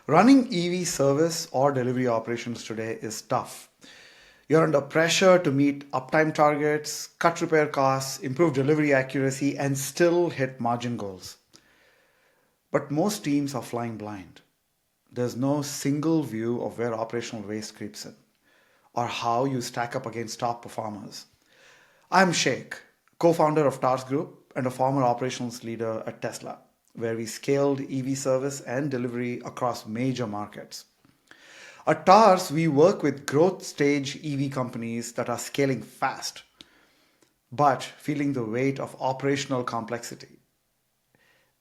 Running EV service or delivery operations today is tough. You're under pressure to meet uptime targets, cut repair costs, improve delivery accuracy, and still hit margin goals. But most teams are flying blind. There's no single view of where operational waste creeps in or how you stack up against top performers. I'm Sheik, co-founder of Task Group and a former operations leader at Tesla, where we scaled EV service and delivery across major markets. At TARS, we work with growth stage EV companies that are scaling fast, but feeling the weight of operational complexity.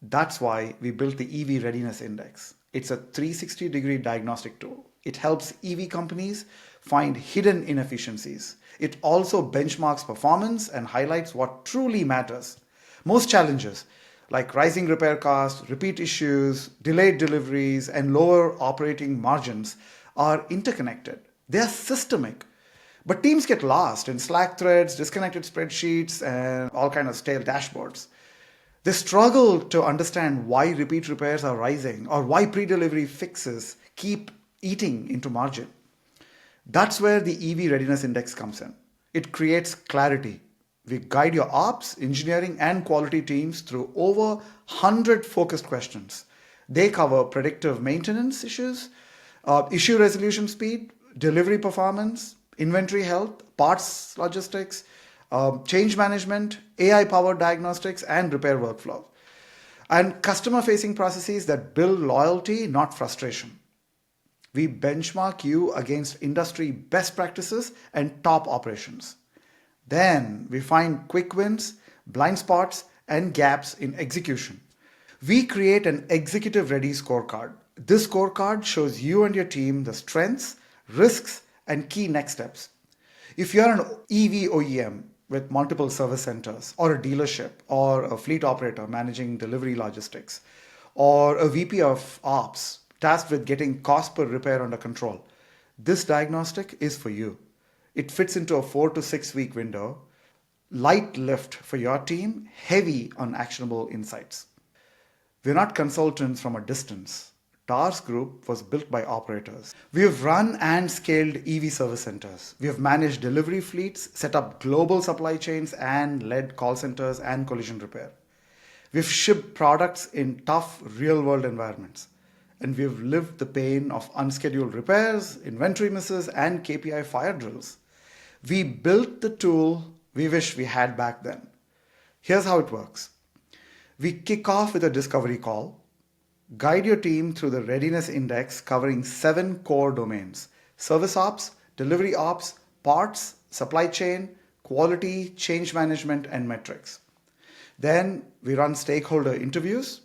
That's why we built the EV Readiness Index. It's a 360-degree diagnostic tool. It helps EV companies find hidden inefficiencies. It also benchmarks performance and highlights what truly matters. Most challenges, like rising repair costs, repeat issues, delayed deliveries, and lower operating margins, are interconnected. They are systemic. But teams get lost in Slack threads, disconnected spreadsheets, and all kinds of stale dashboards. They struggle to understand why repeat repairs are rising or why pre-delivery fixes keep eating into margin. That's where the EV Readiness Index comes in. It creates clarity. We guide your ops, engineering, and quality teams through over 100 focused questions. They cover predictive maintenance issues, issue resolution speed, delivery performance, inventory health, parts logistics, change management, AI-powered diagnostics, and repair workflow. And customer-facing processes that build loyalty, not frustration. We benchmark you against industry best practices and top operations. Then we find quick wins, blind spots, and gaps in execution. We create an executive-ready scorecard. This scorecard shows you and your team the strengths, risks, and key next steps. If you're an EV OEM with multiple service centers, or a dealership, or a fleet operator managing delivery logistics, or a VP of ops tasked with getting cost per repair under control, this diagnostic is for you. It fits into a 4 to 6 week window, light lift for your team, heavy on actionable insights. We're not consultants from a distance. TARS Group was built by operators. We have run and scaled EV service centers. We have managed delivery fleets, set up global supply chains, and led call centers and collision repair. We've shipped products in tough real-world environments. And we've lived the pain of unscheduled repairs, inventory misses, and KPI fire drills. We built the tool we wish we had back then. Here's how it works. We kick off with a discovery call, guide your team through the readiness index covering 7 core domains: service ops, delivery ops, parts, supply chain, quality, change management, and metrics. Then we run stakeholder interviews,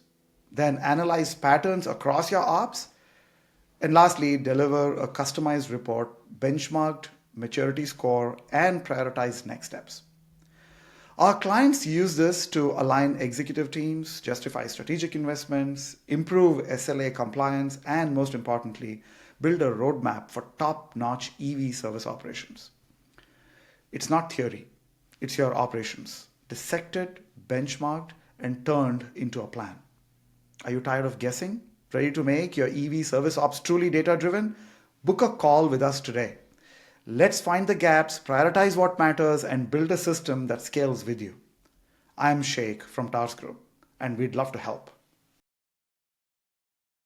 then analyze patterns across your ops, and lastly, deliver a customized report, benchmarked, maturity score, and prioritize next steps. Our clients use this to align executive teams, justify strategic investments, improve SLA compliance, and most importantly, build a roadmap for top-notch EV service operations. It's not theory, it's your operations, dissected, benchmarked, and turned into a plan. Are you tired of guessing? Ready to make your EV service ops truly data-driven? Book a call with us today. Let's find the gaps, prioritize what matters, and build a system that scales with you. I'm Sheik from TARS Group, and we'd love to help.